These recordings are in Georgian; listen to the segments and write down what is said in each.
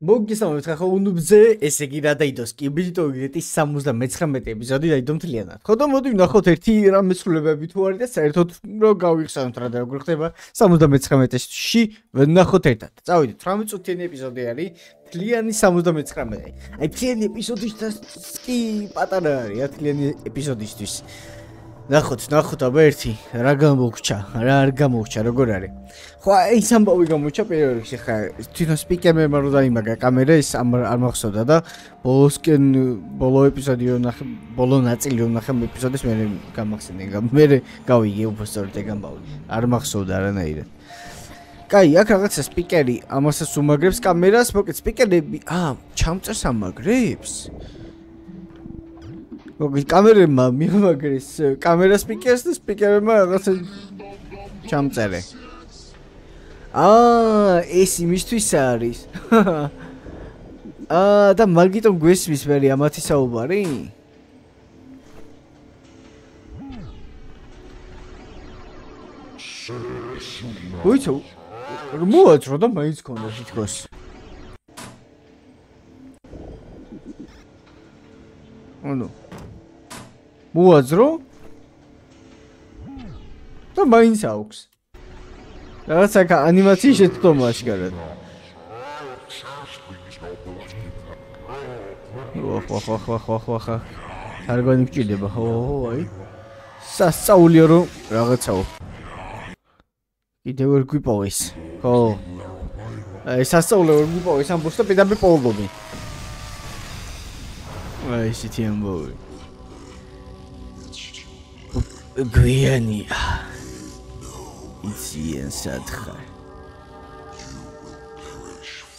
მოგესალმებით ხახო უნუბზე, ესე იგი რა დაიდოს კიბიტოგრეტის 79 ეპიზოდი დაიდო მთლიანად. ხო და მოდი ვნახოთ ერთი რამე ცვლილებები თუ არის და საერთოდ რო გავიხსენოთ რა და როგორ ხდება 79-ში ვნახოთ ერთად. წავიდეთ 18 წუთიანი ეპიზოდი არის, მთლიანი 79. აი მთლიანი ეპიზოდისთვის კი პატარა არის, მთლიანი ეპიზოდისთვის. ნახოთ აბა ერთი რა გამოგჩა, რა არ გამოგჩა, როგორ არის. ხო, ეს ამბავი გამოჩა პირველ რიგში ხა თვითონ სპიკერმა რო დაიმაგა კამერა ეს არ მახსოვდა და ბოლო ეპიზოდი ვნახე, ბოლო ნაწილი ვნახე ეპიზოდის მე გამახსენე, მე გავიგე უბრალოდ ეგ ამბავი. არ მახსოვდა არანაირად. კაი, აქ რაღაცა სპიკერი ამასაც უმაგრებს კამერას, მოკლედ სპიკერები, ჩამწერს ამაგრებს. მოკლედ კამერებმა მიამაგრეს კამერა სპიკერს და სპიკერებმა რაღაცა ჩამწერე. ეს იმისთვის არის. და მაგიტომ გვესმის მე ამათი საუბარი? ვიცა, მოაძრო და მაინც ქონდა თითქოს. ანუ მოაძრო და მაინც აქვს. რაღაცა ანიმაციის შეცდომა აშკარად. ვახ. არგონი გჭირდება, ხო, აი. სასწაულია რომ რაღაცაო. კიდევ ვერ გვიპოვეს. ხო. აი სასწაულია ვერ გვიპოვეს ამბობს და პირდაპირ პოულობი. აი ისეთი ამბავი. გვიანია. იციან სათხარ.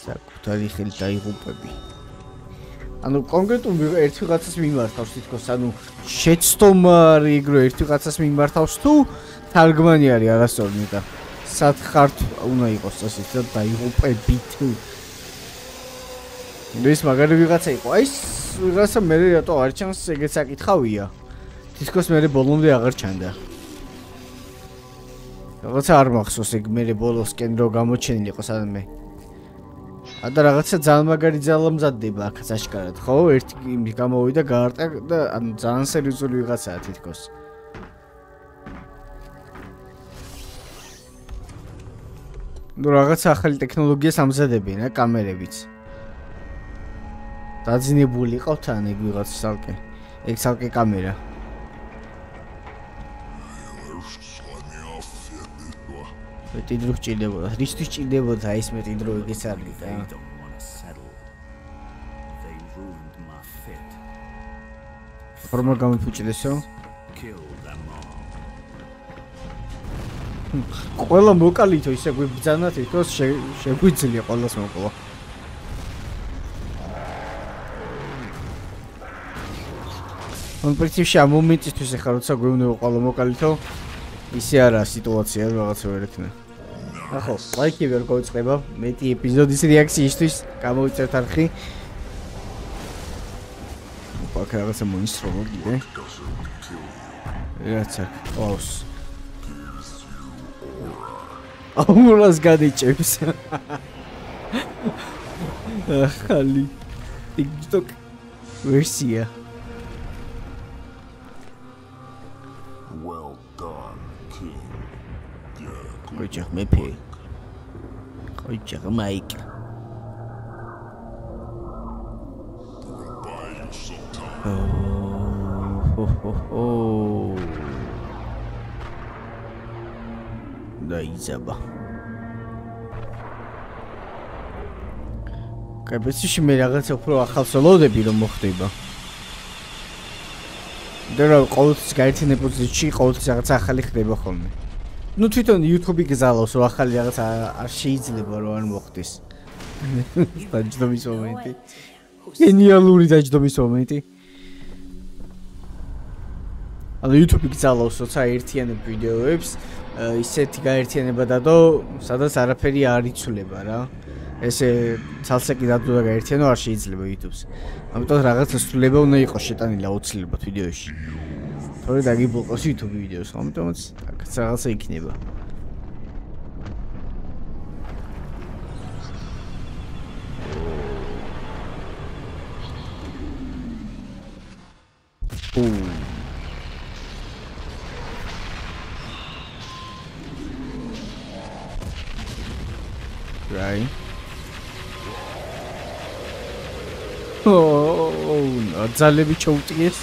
საკუთარი ხელით დაიღუპები. ანუ კონკრეტულ ერთი რაღაცას მიმართავს თითქოს, ანუ შეცდომა არის ეგ რომ ერთი რაღაცას მიმართავს თუ თარგმანი არის არასწორი და სათხარ უნდა იყოს ასეთ და დაიღუპებით. ეს მაგარი ვიღაცა იყო. აი ეს ვიღაცა მე რატო არ ჩანს ეგეც საკითხავია. თითქოს მე ბოლომდე აღარ ჩანდა. რაღაცა არ მახსოვს ეგ მე ბოლოსკენ რო გამოჩენილი იყო სადმე. და რაღაცა ძალიან მაგარი ძალა მზადდება აქაც აშკარად, ხო? ერთი გამოვიდა გაარტყა და ანუ ძალიან სერიოზული ვიღაცაა თითქოს. ნუ რაღაცა ახალი ტექნოლოგიას ამზადებენ კამერებიც. დაძინებული ყავთ ან ეგ ვიღაცა სალკე. ეგ სალკე კამერა. მეტი დრო გჭირდებოდა. რისთვის გჭირდებოდა ის მეტი დრო ეგეც არის და. ფორმა გამიფუჭდესო? ყველა მოკალითო ისე გვიბძანათ ითქოს შეგვიძლია ყველას მოკლა. ან პრინციპში ამ მომენტისთვის ახლა როცა გვეუბნება ყველა მოკალითო ისე არა სიტუაცია რაღაცა ვერ ექნა. ახო, ლაიქი ვერ გავიწყება მეტი ეპიზოდის რეაქციისთვის, გამოვიწერთ არხი. ოპა, რაღაცა მოისროლო კიდე. რაცა, ყავს. აუმრას გადიჭებს. ახალი TikTok ვერსია. Koyacak mepe. Koyacak Mike. Oh. დაიძაბა. კაბეცში მე რაღაცა უფრო ახალს ველოდები რომ მოხდება. და რა ყოველთვის გაერთიანე პოზიციში ყოველთვის რაღაცა ახალი ხდება ხოლმე. ნუ თვითონ YouTube-ი გზალავს რომ ახალი რაღაც არ შეიძლება რომ არ მოხდეს. დაჯდომის მომენტი. გენიალური დაჯდომის მომენტი. ანუ YouTube-ი გზალავს როცა ერთიანებ ვიდეოებს, ისეთი გაერთიანება დადო, სადაც არაფერი არ იცვლება რა. ესე ცალსაკი დადო და გაერთიანო არ შეიძლება YouTube-ს. ამიტომ რაღაცა ცვლილება უნდა იყოს შეტანილი აუცილებლად ვიდეოში. თორე დაგიბლოკოს YouTube ვიდეოს, ამიტომაც აქაც რაღაცა იქნება. Right. Oh, adzალები ჩაუტიეს.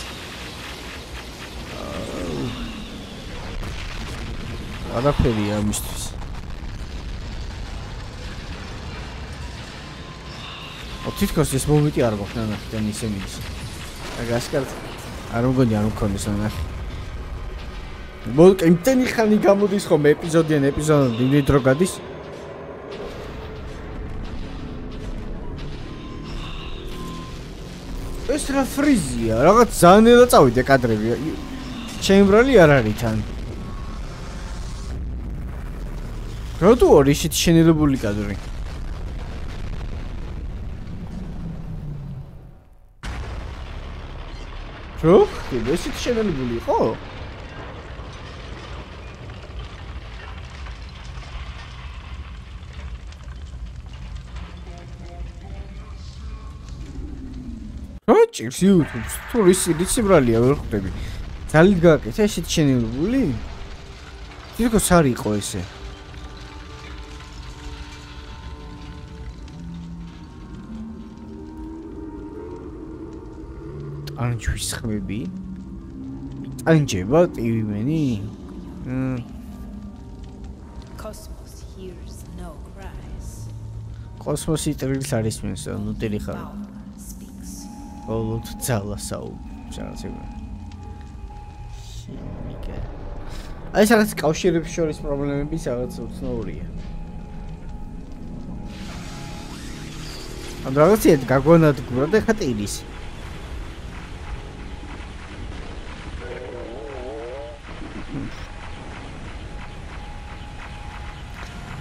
არაფერია ამისთვის. თითქოს ეს მომენტი არ გვაქვს ნახეთ ისინი. გასკართ. არ მგონი არ მქონდეს ნახე. იმდენი ხანი გამოდის ხოლმე ეპიზოდიან ეპიზოდამდე იმდენი დრო გადის. ეს რა ფრიზია, რაღაც ზანელა წავიდე კადრები. ჩემბრალი არ არის თან. რატო არის ისეთი შენელებული კადრი? რო? ესეთი შენელებული ხო? ჭირს YouTube-ს თუ რისი ბრალია ვერ ხვდები. ძალით გააკეთა ესეთი შენელებული? თითქოს არ იყო ესე. ანჯვის ხმები? ანჯება ტივიმენი? Cosmos hears no cries. კოსმოსი ტრილს არის მენს, ნუ ტირი ხარ. Όλოდ ძალასაუ ჩარცება. აი რაღაც კავშირების შორის პრობლემები რაღაც უცნაურია. ამ რაღაცით გაგვანადგურა და ხა ტირის.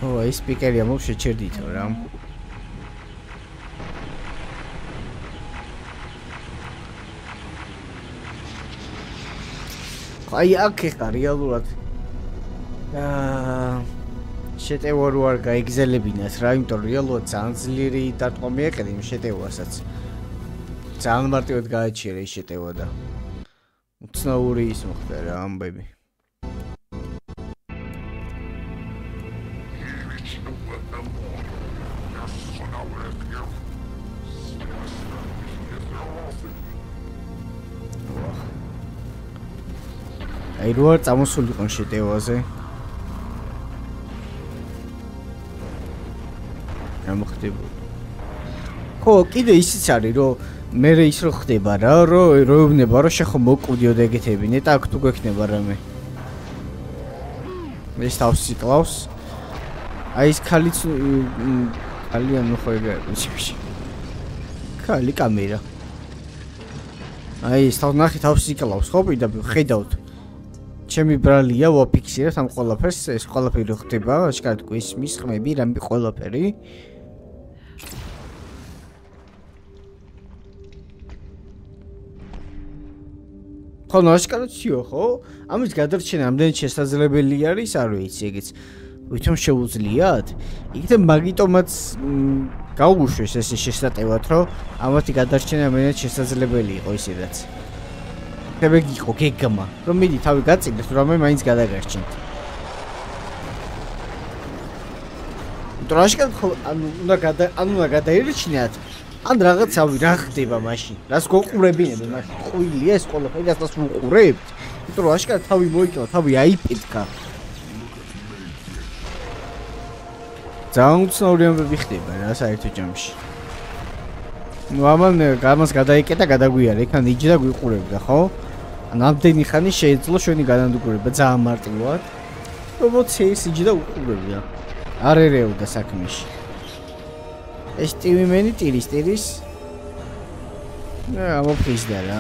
ო, ეს სპიკერია მოვ შეჩერდით რა. აი აქ ხარ რეალურად შეტევა რო არ გაიგზელებინათ რა, იმიტომ რეალურად ძალიან ძლიერი დარტყმა მიეყედი იმ შეტევასაც. ძალიან მარტივად გააჩერე ის შეტევა და უცნაური ის მოხდა რა ამბები. აი რო არ წამოსულიყო შეტევაზე. გამოხდება. ხო, კიდე ისიც არის, რომ მე ის რო ხდება რა, რომ ეუბნება, რომ შეხო მოკვდიოდ ეგეთებინე და აქ თუ გვექნება რამე. ეს თავს იკლავს. აი ეს ქალიც კალიან ხო ეგრე. კალი კამერა. აი ეს თავს იკლავს, ხო, და ხედავთ. ჩემი ბრალია ვაფიქსირებ ამ ყველაფერს, ეს ყველაფერი ხდება, აშკარად გვის მის ხმები, რამე ყველაფერი. ხო, აშკარად სიო, ხო? ამის გადარჩენა ამდენი შესაძლებელი არის, არ ვიცი, ეგეც ვითომ შეუძლიათ? იქნებ მაგიტომაც გაუშვეს ეს შესატევად, რომ ამათი გადარჩენა ამდენი შესაძლებელი იყო ისედაც. ხები იყო გეგმა, რომ მიდი თავი გაწინდეს, რომ მე მაინც გადაგარჩენთ. დროშკად უნდა გადაირჩინათ, ან რაღაცავი რა ხდება მაშინ. რას გოყურებინებენ მაშინ? ყვილია ეს ყველაფერი, რასაც უყურებთ. იმიტომ რომ აშკარად თავი მოიკლა, თავი აიფეთქა. ძალიან უცნაური ამბები ხდება რა საერთო ჯამში. ნუ ამან გამას გადაიკეტა, გადაგვიარა, იქ ან იჯდა გვიყურებდა, ხო? ან ამდენი ხანი შეეძლო ჩვენი განადგურება ძალიან მარტივად. როგორც ეს იჯდა უყურებდა. არ ერეოდა საქმეში. ეს ტივიმენი ტირის. ამოფხიზდა რა.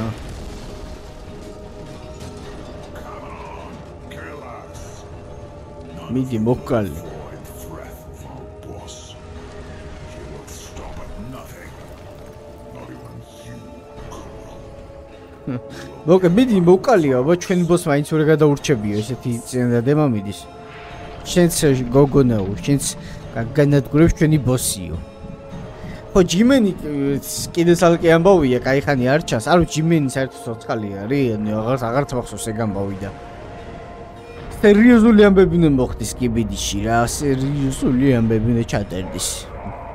მიდი მოკალი. მოკე მიდი მოკალიო, აბა ჩვენი ბოს მაინც ვერ გადაურჩებიო ესეთი წინადადება მიდის. შენც გოგონაო, შენც განადგურებ ჩვენი ბოსიო. ხო ჯიმენი კიდე სალკე ამბავია, კაი ხანი არ ჩანს. არ ვიცი ჯიმენი საერთოდ სოცხალი არის, აღარც მახსოვს ეგ ამბავი და სერიოზული ამბები უნდა მოხდეს კიბიდიში რა, სერიოზული ამბები უნდა ჩაწერდეს.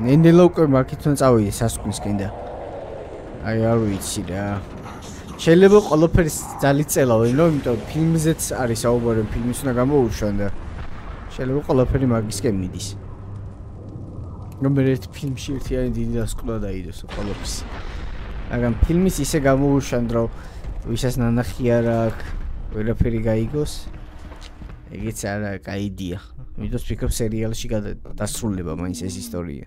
ნენელა უკვე მარკეტიდან წავიდეს სასკვნისკენ და აი არ ვიცი რა. შეიძლება ყველაფერი ძალით წელავენ, რომ იმიტომ ფილმზეც არის საუბარი, ფილმის უნდა გამოუშვან და შეიძლება ყველაფერი მაგისკენ მიდის. რომ ერთ ფილმში ერთიანი დიდი დასკვნა დაიდოს ყველაფერს. მაგრამ ფილმის ისე გამოუშვან, რომ ვისაც ნანახი არ აქვს, ყველაფერი გაიგოს. ეგეც არა კაი იდეა. იმიტომ ვფიქრობ სერიალში დასრულდება მაინც ეს ისტორია.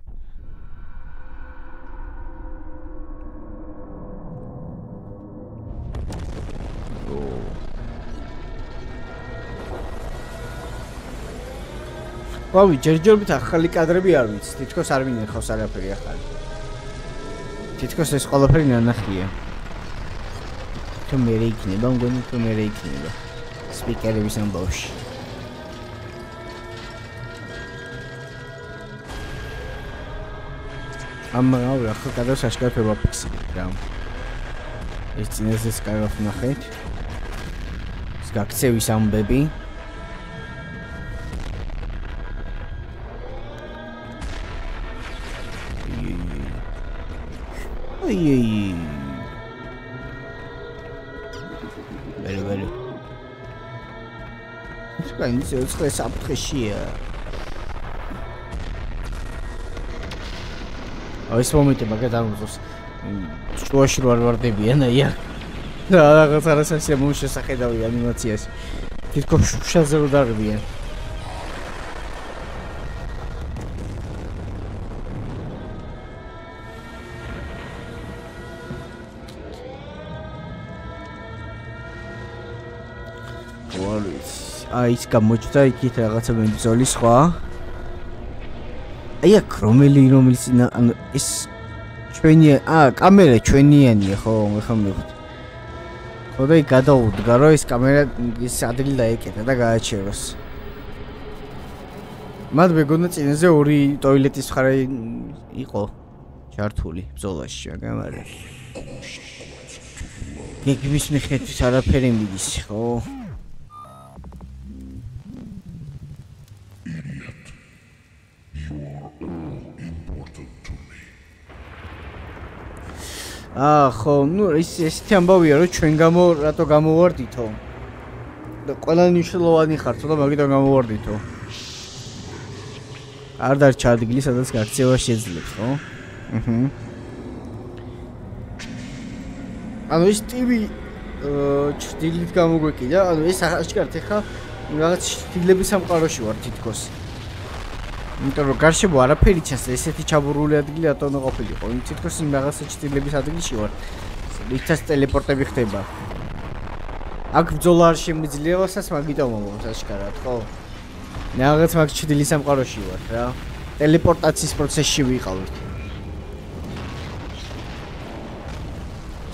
ვავი, ჯერჯერობით ახალი კადრები არ ვიცი, თითქოს არ მინახავს არაფერი ახალი. თითქოს ეს ყველაფერი ნანახია. თუ მე იქნება, მგონი თუ მე იქნება. სპიკერების ამბავში. ამრავი ახლა კადრს აშკარად ვაფიქსირებ რა. ეს წინასეს კარგად ვნახეთ. ეს გაქცევის ამბები. Ой-ой-ой. Бери. Скажи, что это аптрещия. А ეს მომენტი მაგათ ამბობს. შუაში რო არ ვარდებიან, აი აქ. და რაღაც არასასია მომშესახედავი ანიმაციაში. თითქოს შუშაზე რო დარბიან. აი ის გამოჩნდა იქით რაღაცა მებრძოლი სხვა. აი აქ რომელიც ანუ ეს ჩვენი კამერა ჩვენიანია ხო ხომ მივხვდი. ხო და იქ გადაუდგა რომ ეს კამერა ის ადგილი დაეკეტა და გააჩეროს. მათ მეგონა წინაზე ორი ტოილეტის მხარე იყო ჩართული ბრძოლაში, მაგრამ არა. გეგმის მიხედვით არაფერი მიდის ხო? ხო, ნუ ისეთი ამბავია, რომ ჩვენ გამო რატო გამოვარდითო? და ყველა მნიშვნელოვანი ხართო და მაგიტომ გამოვარდითო. არ დარჩა ადგილი, სადაც გაქცევა შეძლებს, ხო? ანუ ეს ტივი ჭრილით გამოგვეკიდა, ანუ ეს აღჭართ ეხა რაღაც ჭრილების სამყაროში ვარ თითქოს. იმიტომ რომ გარშემო არაფერი ჩანს, ესეთი ჩაბურული ადგილი რატო უნდა ყოფილიყო? თითქოს იმ რაღაცა ჭრილების ადგილში ვარ. რითაც ტელეპორტები ხდება. აქ ბრძოლა არ შემიძლია, რასაც მაგიტომ მომავს აშკარად, ხო? რაღაც მაგ ჭრილის სამყაროში ვარ რა. ტელეპორტაციის პროცესში ვიყავით.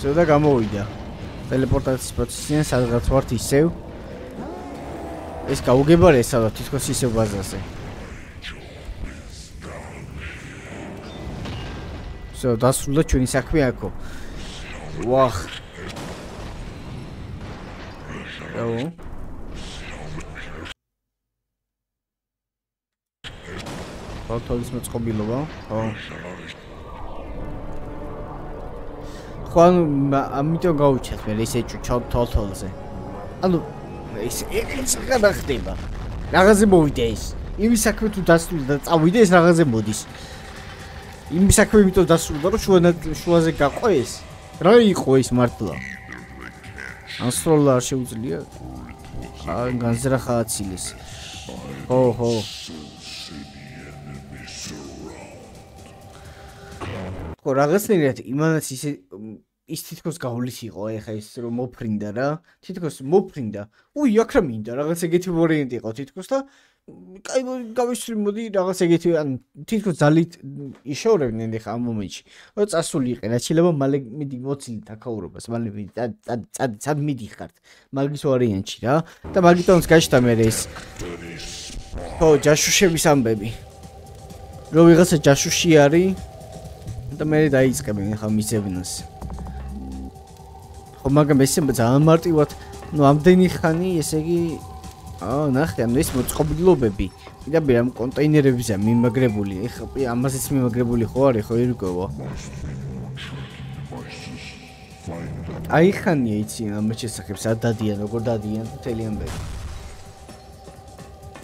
ზოდა გამოვიდა. ტელეპორტაციის პროცესიდან სადღაც ვართ ისევ. ეს გაუგებარია სადღაც თითქოს ისევ ბაზაზე. დასრულდა ჩვენი საქმე აქო. ვახ. აუ. ფოტოლის მოწყობილობა, ხო. ხო, ამიტომ გავუჩათ მე ესე თოლთოლზე. ანუ ეს რა ხდება? რაღაცე მოვიდა ეს. იმის საქმე თუ დასრულდა და წავიდა ეს რაღაცე მოდის. იმის საქმე იმიტომ დასრულდა რომ შუაზე გაყო ეს. რა იყო ეს მართლა? ასროლა არ შეუძლია? განზრახა აცილის. ხო. ხო რაღაცნაირად იმანაც ის თითქოს გავლის იყო ეხა ეს რომ მოფრინდა რა. თითქოს მოფრინდა. უი აქ რა მინდა რაღაც ეგეთი ვარიანტი იყო თითქოს და კაი გავისვრი მოდი რაღაც ეგეთი ან თითქოს ძალით იშორებდნენ ეხა ამ მომენტში. რომ წასული იყე რა შეიძლება მალე მიდი მოცილით აკაურობას მალე წად მიდიხართ მაგის ვარიანტში რა და მაგიტომაც გაჩნდა მე ეს ხო ჯაშუშების ამბები რომ ვიღაცა ჯაშუში არის და მე დაიწყებენ ხა მისევნას. ხო მაგრამ ესე ძალიან მარტივად, ნუ ამდენი ხანი, ესე იგი ნახე, ანუ ეს მოწყობილობები, პირდაპირ ამ კონტეინერებზეა მიმაგრებული. ეხლა ამაზეც მიმაგრებული ხო არის, ხო ირკვევა. აი ხანია იცი ამ შესახებ, სად დადიან, როგორ დადიან მთელი ამბები.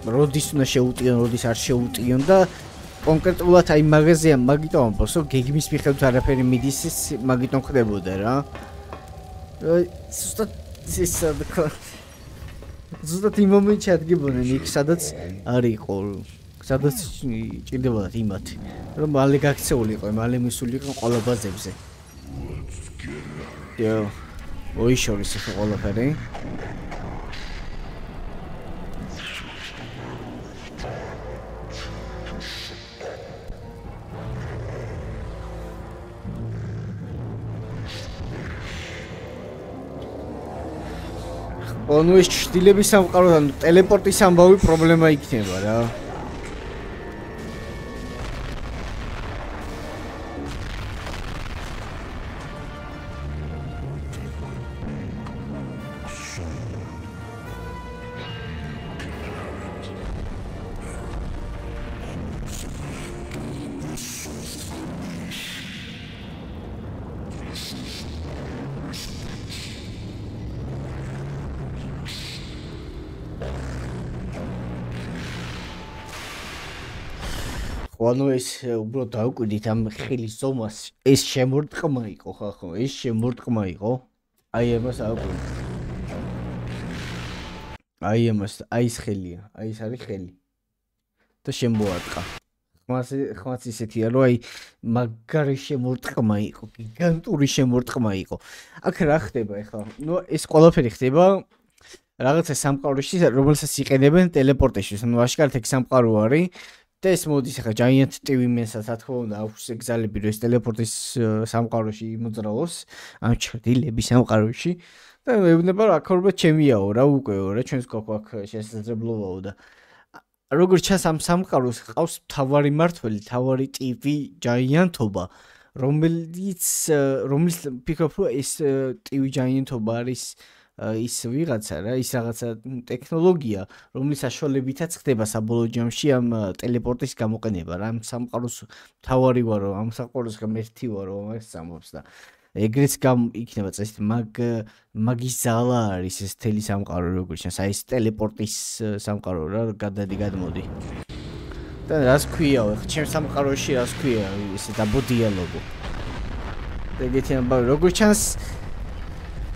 როდის უნდა შეუტიონ, როდის არ შეუტიონ და კონკრეტულად აი მაგაზია მაგიტომ ამბობს, რომ გეგმის მიხედვით არაფერი მიდის, ის მაგიტომ ხდებოდა რა. ზუსტად იმ მომენტში ადგებოდნენ იქ, სადაც არ იყო, სადაც ჭირდებოდათ იმათი, რომ მალე გაქცეულიყო, მალე მისულიყო ყველა ბაზებზე. იო, ოიშორის ეს ყველაფერი. ანუ ეს ჩრდილების სამყაროდან ტელეპორტის ამბავი პრობლემა იქნება რა. ანუ ეს უბრალოდ დავკვირდით ამ ხილის ზომას, ეს შემორტყმა იყო ხო, ეს შემორტყმა იყო. აი ამას ავკვირდით. აი ამას, აი ეს ხელია, აი ეს არის ხელი. და შემოარტყა. ხმაც ისეთია, რომ აი მაგარი შემორტყმა იყო, გიგანტური შემორტყმა იყო. აქ რა ხდება ახლა? ნუ ეს ყველაფერი ხდება რაღაცა სამყაროში, რომელსაც იყენებენ ტელეპორტეშვის. ანუ აშკარად ეგ სამყარო არის. და ეს მოდის ახლა Giant TV-მენსაც რა თქმა უნდა აქვს ეგზალები რომ ეს ტელეპორტის სამყაროში იმოძრაოს ამ ჩრდილების სამყაროში და მეუბნება რომ აქ ჩემიაო რა უკეო რა ჩვენს გვაქვს აქ შესაძლებლობაო და როგორც ჩანს ამ სამყაროს ყავს თავარი მართველი თავარი TV Giant-ობა რომელიც ფიქრობ რომ ეს TV Giant-ობა არის ის ვიღაცა რა ის რაღაცა ტექნოლოგია რომლის საშუალებითაც ხდება საბოლოო ჯამში ამ ტელეპორტის გამოყენება რა ამ სამყაროს თავარი ვარო ამ სამყაროს გამერთი ვარო ამას ამბობს და ეგრეც იქნება წესით მაგის ძალა არის ეს თელი სამყარო როგორც ჩანს აი ეს ტელეპორტის სამყარო რა გადმოდი და რას ქვიაო ხა ჩემ სამყაროში რას ქვია ესე დაბოდიალოგო და ეგეთი ამბავი როგორც ჩანს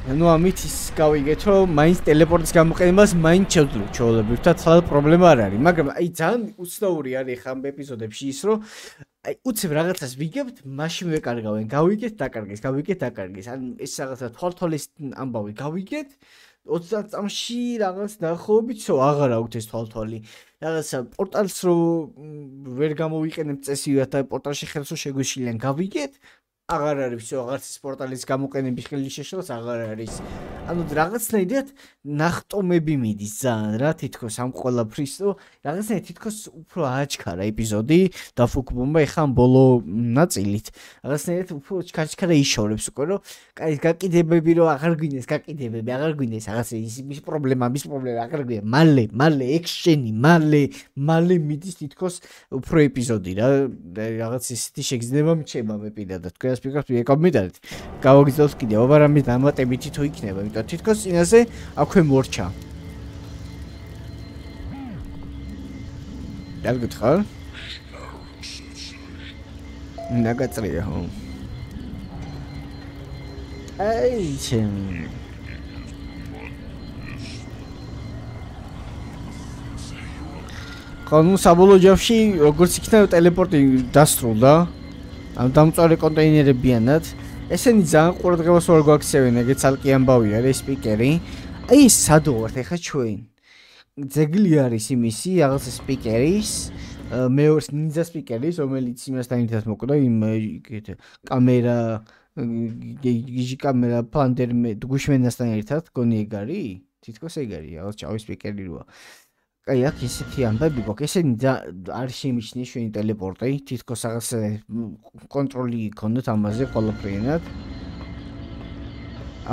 ну ამით ის გავიგეთ რომ მაინც ტელეპორტის გამოყენებას მაინც ჩეულებრივ და ცალ პრობლემა არ არის მაგრამ აი ძალიან უცნაური არის ხამ ეპიზოდებში ის რომ აი უცებ რაღაცას ვიგებთ მაშინ ვეკარგავენ გავიგეთ დაკარგეს ან ეს რაღაცა თვალთვალის ამბავი გავიგეთ 30 წამში რაღაც დაახლოებითო აღარ აქვთ ეს თვალთვალი რაღაცა პორტალს რო ვერ გამოვიყენებთ წესიურად და პორტალში ხელს რო შეგვიშილიან გავიგეთ აღარ არის всё აღარც ის პორტალის გამოყენების ხელი შეშლოს აღარ არის ანუ რაღაცნაირად ნახტომები მიდის ძალიან რა თითქოს ამ ყველაფრის რომ რაღაცნაირად თითქოს უფრო აჩქარა ეპიზოდი დაფუქბომბა ეხა ბოლო ნაწილით რაღაცნაირად უფრო ჩქარჩქარა იშორებს უკვე რომ კაი გაკიდებები რომ აღარ გვინდეს გაკიდებები აღარ გვინდეს რაღაცა ის პრობლემა აღარ გვინდა მალე ექშენი მალე მიდის თითქოს უფრო ეპიზოდი რა რაღაც ისეთი შეგრძნება მჩება მე პირადად თქვენ ფიქრობთ ეკომიტარით გავაგზავნოთ კიდევ აბარამის დამატებითი თუ იქნება იმიტომ თითქოს წინაზე აქვე მორჩა რა გითხარ ნაგაწრია ხო აი ჩემ ხანუ საბოლოო ჯამში როგორც იქნება ტელეპორტი დასრულდა ამ დამწვარი კონტეინერებიანად ესენი ძალიან ყურადღებას ვერ გვაქცევენ ეგეც ალკი ამბავი არის სპიკერი აი ეს სადო ვართ ეხა ჩვენ ძეგლი არის იმისი რაღაც სპიკერის მეორის ნინძა სპიკერის რომელიც იმასთან ერთად მოკვდა იმ კამერა გიჟი კამერა პანდერ გუშმენასთან ერთად გონი ეგ არის თითქოს ეგ არის რაღაც ჩავი სპიკერი როა აი, აქ ისეთი ამბები გვაქვს, ესენი არ შემიჩნია ჩვენი ტელეპორტი, თითქოს რაღაც კონტროლი გქონდეთ ამაზე ყველაფრიანად.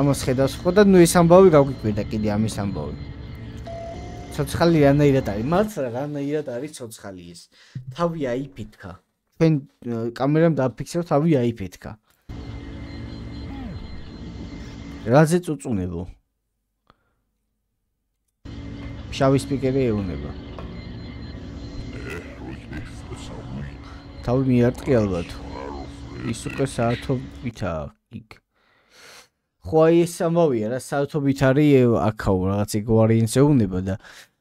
ამას ხედავს ხო და ნუ ეს ამბავი გავიკვირდა კიდე ამის ამბავი. ცოცხალი რანაირად არის? მათ რანაირად არის ცოცხალი ეს? თავი აიფეთქა. ჩვენ კამერამ დააფიქსირა თავი აიფეთქა. რაზე წუწუნებო? შავი სპიკერი ეუნება. თავი მიარტყი ალბათ. ის უკვე საათობითაა იქ. ხო აი ეს ამბავია რა საათობით არის აქაო რაღაც ეგ ეუნება და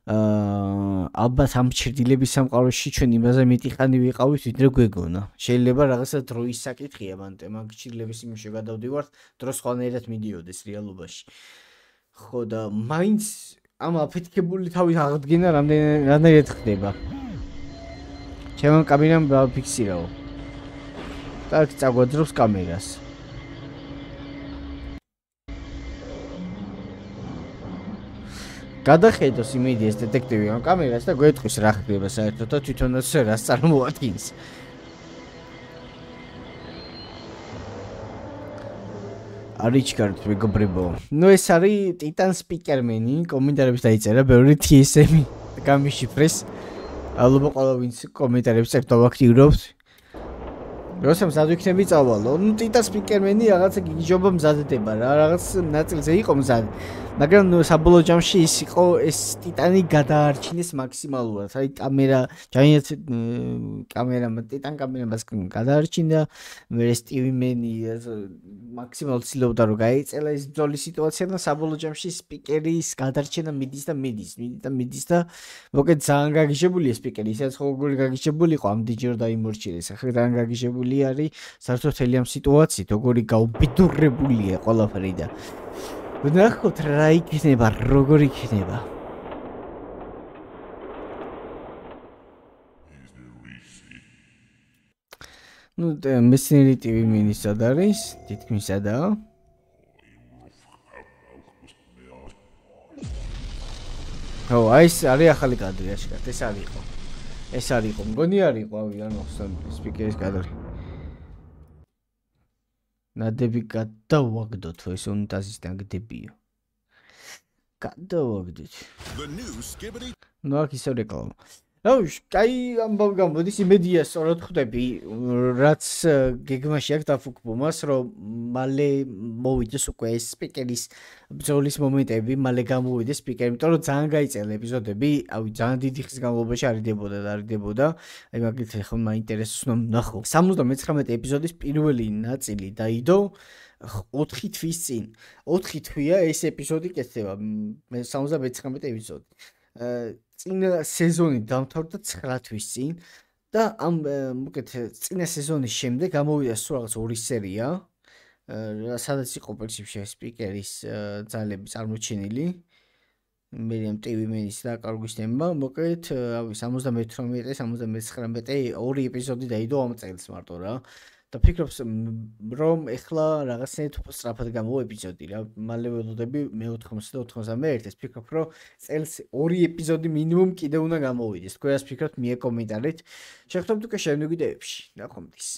ალბათ ამ ჩრდილების სამყაროში ჩვენ იმაზე მეტი ხანი ვიყავით ვიდრე გვეგონა. შეიძლება რაღაცა დროის საკითხია მაგ ჩრდილების იმში გადავდივართ, დრო სხვანაირად მიდიოდეს რეალობაში. ხო და მაინც ამ აფეთქებული თავის აღდგენა რამდენად ხდება. ჩემო კამერამ დავფიქსირაო. და წაგვაძრობს კამერას. გადახედოს იმედია ეს დეტექტივი ამ კამერას და გვეტყვის რა ხდება საერთოდ და თვითონაც რას წარმოადგენს. არიჩქართ მეგობრებო. ნუ ეს არის ტიტან სპიკერმენი, კომენტარებში დაიწერა ბევრი TSM გამიშიფრეს. ალბათ ყველა ვინც კომენტარებს წერთ აქტიურობთ. როცა მზად ვიქნები წავალო, ნუ ტიტან სპიკერმენი რაღაცა გიჯობა მზადდება რა, რაღაც ნაწილზე იყო მზად. მაგრამ ნუ საბოლოო ჯამში ის იყო ეს ტიტანი გადაარჩინეს მაქსიმალურად. აი კამერა, ჯაინეთ კამერამ ტიტან კამერას გადაარჩინდა, მე სტივი მენი მაქსიმალურად ცდილობდა რომ გაეწელა ეს ბრძოლის სიტუაცია და საბოლოო ჯამში სპიკერის გადარჩენა მიდის და მოკლედ ძალიან გაგიჟებულია სპიკერი, ისაც როგორი გაგიჟებული იყო ამდენჯერ დაიმორჩილეს. ახლა ძალიან გაგიჟებული არის საერთოდ მთელი ამ სიტუაციით, როგორი გაუბედურებულია ყველაფერი და ვნახოთ რა იქნება, როგორ იქნება. ნუ მესინერი ტივი მინის სად არის? თითქმის სადაა. ო, აი ეს არის ახალი კადრი აშკარად, ეს არ იყო. ეს არ იყო, მგონი არ იყო, ანუ სპიკერის კადრი. ნადები გადავაგდოთ, ეს უნიტაზისთან გდებიო. გადავაგდით. ნუ აქ ისევ რეკლამა. აი ამბავი გამოდის იმედია სწორად ხვდები, რაც გეგმაში აქვს დაფუძნებას, რომ მალე მოვიდეს უკვე ეს სპიკერის ბრძოლის მომენტები, მალე გამოვიდეს სპიკერი, იმიტომ რომ ძალიან გაიწერა ეპიზოდები, ავი ძალიან დიდი ხნის განმავლობაში არიდებოდა. აი მაგით ხო მაინტერესებს რომ ნახო. 79 ეპიზოდის პირველი ნაწილი დაიდო 4 თვის წინ. 4 თვია ეს ეპიზოდი კეთდება. 79 ეპიზოდი. წინა სეზონი დამთავრდა 9 თვის წინ და ამ მოკეთ წინა სეზონის შემდეგ გამოვიდა სულ რაღაც 2 სერია, სადაც იყო პრინციპში სპიკერის ძალები წარმოჩენილი. მე ტივი მენის და კარგვის თემა, მოკეთ 78, 79 2 ეპიზოდი დაიდო ამ წელს მარტო რა. და ფიქრობს რომ ეხლა რაღაცნაირად სწრაფად გამოვა ეპიზოდი რა. მალე ველოდები მე-80 და 91-ს ფიქრობ რომ წელს 2 ეპიზოდი მინიმუმ კიდე უნდა გამოვიდეს. თქვენ რას ფიქრობთ? მიეკომენტარით. შეგხვდებით უკვე შემდგომ ვიდეოებში. ნახვამდის.